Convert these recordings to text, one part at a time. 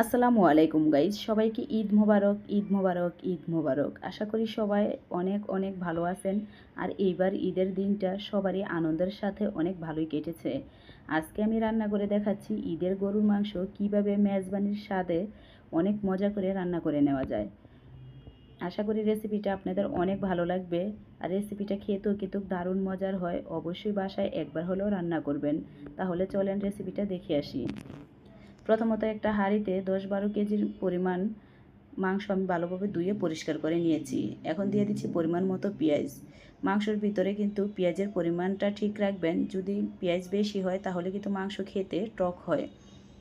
আসসালামু আলাইকুম গাইজ, সবাইকে ঈদ মোবারক, ঈদ মোবারক, ঈদ মোবারক। আশা করি সবাই অনেক অনেক ভালো আছেন। আর এইবার ঈদের দিনটা সবারই আনন্দের সাথে অনেক ভালোই কেটেছে। আজকে আমি রান্না করে দেখাচ্ছি ঈদের গরুর মাংস কিভাবে মেজবানির স্বাদে অনেক মজা করে রান্না করে নেওয়া যায়। আশা করি রেসিপিটা আপনাদের অনেক ভালো লাগবে। আর রেসিপিটা খেতেও কিন্তু দারুণ মজার হয়। অবশ্যই বাসায় একবার হলেও রান্না করবেন। তাহলে চলেন রেসিপিটা দেখে আসি। প্রথমত একটা হাঁড়িতে 10-12 কেজির পরিমাণ মাংস আমি ভালোভাবে ধুয়ে পরিষ্কার করে নিয়েছি। এখন দিয়ে দিচ্ছি পরিমাণ মতো পেঁয়াজ। মাংসের ভিতরে কিন্তু পেঁয়াজের পরিমাণটা ঠিক রাখবেন। যদি পেঁয়াজ বেশি হয় তাহলে কিন্তু মাংস খেতে টক হয়।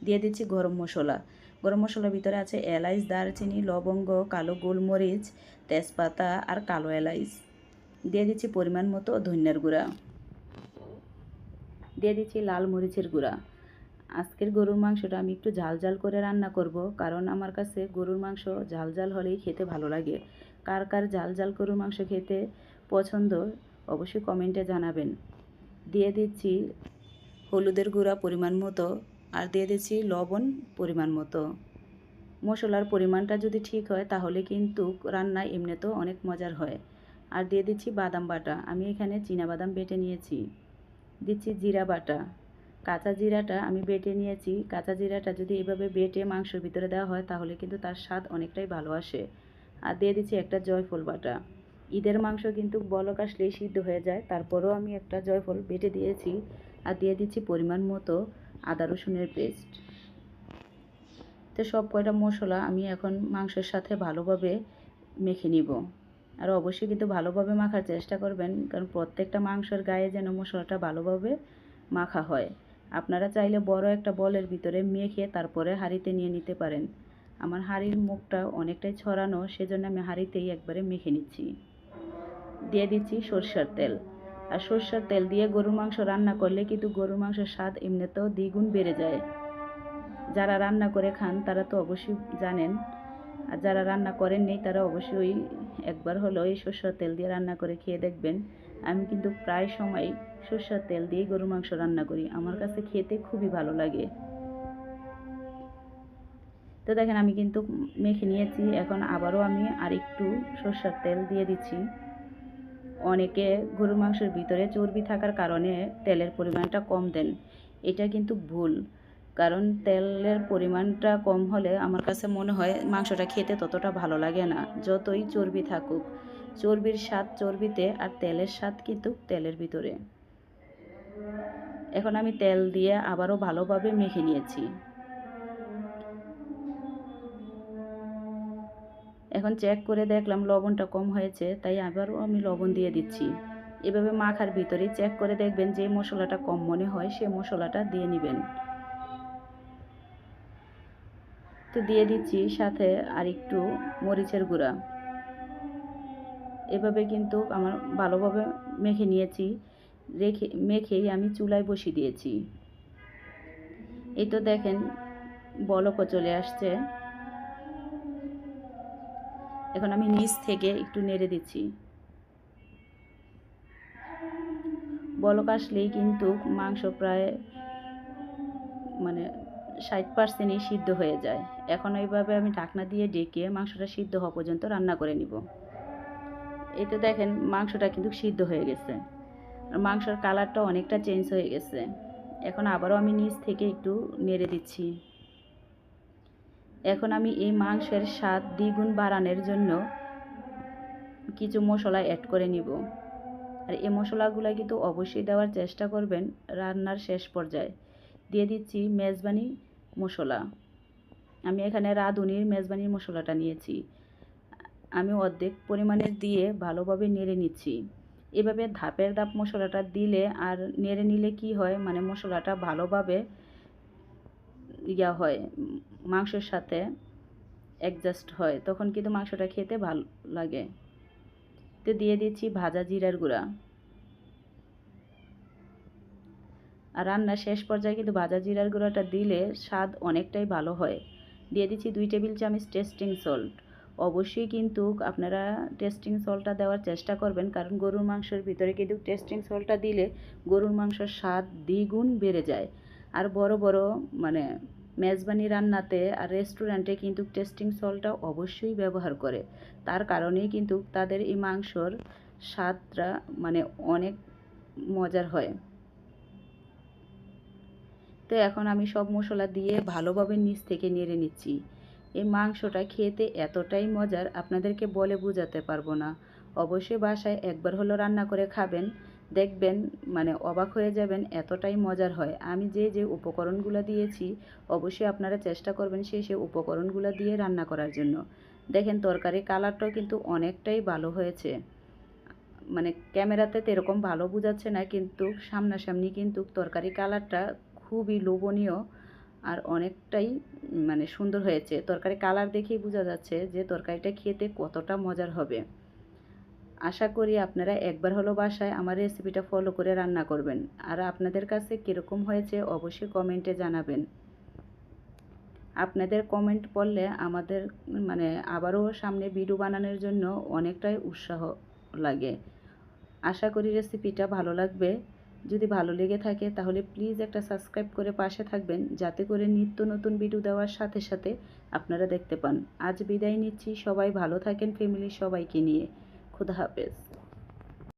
দিয়ে দিচ্ছি গরম মশলা। গরম মশলার ভিতরে আছে এলাচ, দারচিনি, লবঙ্গ, কালো গোলমরিচ, তেজপাতা আর কালো এলাচ। দিয়ে দিচ্ছি পরিমাণ মতো ধনিয়ার গুঁড়া। দিয়ে দিচ্ছি লাল মরিচের গুঁড়া। আজকের গরুর মাংসটা আমি একটু ঝাল ঝাল করে রান্না করব, কারণ আমার কাছে গরুর মাংস ঝাল ঝাল হলেই খেতে ভালো লাগে। কার কার ঝাল ঝাল গরুর মাংস খেতে পছন্দ অবশ্যই কমেন্টে জানাবেন। দিয়ে দিচ্ছি হলুদের গুঁড়া পরিমাণ মতো, আর দিয়ে দিচ্ছি লবণ পরিমাণ মতো। মশলার পরিমাণটা যদি ঠিক হয় তাহলে কিন্তু রান্না এমনিতেও অনেক মজার হয়। আর দিয়ে দিচ্ছি বাদাম বাটা। আমি এখানে চীনাবাদাম বেটে নিয়েছি। দিচ্ছি জিরা বাটা। কাঁচা জিরাটা আমি বেটে নিয়েছি। কাঁচা জিরাটা যদি এভাবে বেটে মাংসের ভিতরে দেওয়া হয় তাহলে কিন্তু তার স্বাদ অনেকটাই ভালো আসে। আর দিয়ে দিচ্ছি একটা জয়ফল বাটা। ঈদের মাংস কিন্তু বলক আসলেই সিদ্ধ হয়ে যায়, তারপরেও আমি একটা জয়ফল বেটে দিয়েছি। আর দিয়ে দিচ্ছি পরিমাণ মতো আদা রসুনের পেস্ট। তো সব কয়টা মশলা আমি এখন মাংসের সাথে ভালোভাবে মেখে নিব। আর অবশ্যই কিন্তু ভালোভাবে মাখার চেষ্টা করবেন, কারণ প্রত্যেকটা মাংসের গায়ে যেন মশলাটা ভালোভাবে মাখা হয়। আপনারা চাইলে বড় একটা বলের ভিতরে মেখে তারপরে হাঁড়িতে নিয়ে নিতে পারেন। আমার হাঁড়ির মুখটা অনেকটাই ছড়ানো, সেজন্য আমি হাঁড়িতেই একবারে মেখে নিচ্ছি। দিয়ে দিচ্ছি সরষের তেল। আর সরষের তেল দিয়ে গরুর মাংস রান্না করলে কিন্তু গরুর মাংসের স্বাদ এমনিতেও দ্বিগুণ বেড়ে যায়। যারা রান্না করে খান তারা তো অবশ্যই জানেন, আর যারা রান্না করেননি তারা অবশ্যই একবার হলেও এই সরষের তেল দিয়ে রান্না করে খেয়ে দেখবেন। আমি কিন্তু প্রায় সময় সরষের তেল দিয়ে গরুর মাংস রান্না করি, আমার কাছে খেতে খুবই ভালো লাগে। তো দেখেন আমি কিন্তু মেখে নিয়েছি। এখন আবারও আমি আরেকটু সরষের তেল দিয়ে দিচ্ছি। অনেকে গরুর মাংসের ভিতরে চর্বি থাকার কারণে তেলের পরিমাণটা কম দেন, এটা কিন্তু ভুল। কারণ তেলের পরিমাণটা কম হলে আমার কাছে মনে হয় মাংসটা খেতে ততটা ভালো লাগে না, যতই চর্বি থাকুক। চর্বির স্বাদ চর্বিতে, আর তেলের স্বাদ কিন্তু তেলের ভিতরে। এখন আমি তেল দিয়ে আবারও ভালোভাবে মেখে নিয়েছি। এখন চেক করে দেখলাম লবণটা কম হয়েছে, তাই আবারও আমি লবণ দিয়ে দিচ্ছি। এভাবে মাখার ভিতরেই চেক করে দেখবেন যে মশলাটা কম মনে হয় সে মশলাটা দিয়ে নেবেন। তো দিয়ে দিচ্ছি সাথে আর একটু মরিচের গুঁড়া। এভাবে কিন্তু আমার ভালোভাবে মেখে নিয়েছি। মেখেই আমি চুলায় বসিয়ে দিয়েছি। এই তো দেখেন বলকও চলে আসছে। এখন আমি নিচ থেকে একটু নেড়ে দিচ্ছি। বলক আসলেই কিন্তু মাংস প্রায় 60%ই সিদ্ধ হয়ে যায়। এখন এইভাবে আমি ঢাকনা দিয়ে ঢেকে মাংসটা সিদ্ধ হওয়া পর্যন্ত রান্না করে নিব। এই তো দেখেন মাংসটা কিন্তু সিদ্ধ হয়ে গেছে, আর মাংসের কালারটা অনেকটা চেঞ্জ হয়ে গেছে। এখন আবারও আমি নিচ থেকে একটু নেড়ে দিচ্ছি। এখন আমি এই মাংসের স্বাদ দ্বিগুণ বাড়ানোর জন্য কিছু মশলা অ্যাড করে নিব। আর এই মশলাগুলো কিন্তু অবশ্যই দেওয়ার চেষ্টা করবেন রান্নার শেষ পর্যায়ে। দিয়ে দিচ্ছি মেজবানি মশলা। আমি এখানে রাঁধুনির মেজবানির মশলাটা নিয়েছি। আমি অর্ধেক পরিমাণের দিয়ে ভালোভাবে নেড়ে নিচ্ছি। এভাবে ধাপের ধাপ মশলাটা দিলে আর নেড়ে নিলে কি হয়, মশলাটা ভালোভাবে হয়, মাংসের সাথে অ্যাডজাস্ট হয়, তখন কিন্তু মাংসটা খেতে ভালো লাগে। তো দিয়ে দিচ্ছি ভাজা জিরার গুঁড়া। আর রান্নার শেষ পর্যায়ে কিন্তু ভাজা জিরার গুঁড়াটা দিলে স্বাদ অনেকটাই ভালো হয়। দিয়ে দিচ্ছি 2 টেবিল চামচ টেস্টিং সল্ট। অবশ্যই কিন্তু আপনারা টেস্টিং সল্টটা দেওয়ার চেষ্টা করবেন, কারণ গরুর মাংসের ভিতরে কিন্তু টেস্টিং সল্টটা দিলে গরুর মাংসের স্বাদ দ্বিগুণ বেড়ে যায়। আর বড় বড় মেজবানি রান্নাতে আর রেস্টুরেন্টে কিন্তু টেস্টিং সল্টটা অবশ্যই ব্যবহার করে। তার কারণেই কিন্তু তাদের এই মাংসর স্বাদটা মানে অনেক মজার হয়। তো এখন আমি সব মশলা দিয়ে ভালোভাবে নিচ থেকে নেড়ে নিচ্ছি। এই মাংসটা খেতে এতটাই মজার, আপনাদেরকে বলে বোঝাতে পারবো না। অবশ্যই বাসায় একবার হলো রান্না করে খাবেন, দেখবেন মানে অবাক হয়ে যাবেন, এতটাই মজার হয়। আমি যে উপকরণগুলো দিয়েছি অবশ্যই আপনারা চেষ্টা করবেন সেই উপকরণগুলো দিয়ে রান্না করার জন্য। দেখেন তরকারি কালারটাও কিন্তু অনেকটাই ভালো হয়েছে। মানে ক্যামেরাতে তো এরকম ভালো বোঝাচ্ছে না, কিন্তু সামনাসামনি কিন্তু তরকারি কালারটা খুবই লোভনীয় আর অনেকটাই মানে সুন্দর হয়েছে। তরকারি কালার দেখেই বোঝা যাচ্ছে যে তরকারিটা খেতে কতটা মজার হবে। আশা করি আপনারা একবার হলো বাসায় আমার রেসিপিটা ফলো করে রান্না করবেন। আর আপনাদের কাছে কীরকম হয়েছে অবশ্যই কমেন্টে জানাবেন। আপনাদের কমেন্ট পড়লে আমাদের মানে আবারও সামনে ভিডিও বানানোর জন্য অনেকটাই উৎসাহ লাগে। আশা করি রেসিপিটা ভালো লাগবে। যদি ভালো লেগে থাকে তাহলে প্লিজ একটা সাবস্ক্রাইব করে পাশে থাকবেন, যাতে করে নিত্য নতুন ভিডিও দেওয়ার সাথে সাথে আপনারা দেখতে পান। আজ বিদায় নিচ্ছি, সবাই ভালো থাকেন ফ্যামিলির সবাইকে নিয়ে। খুদা হাফেজ।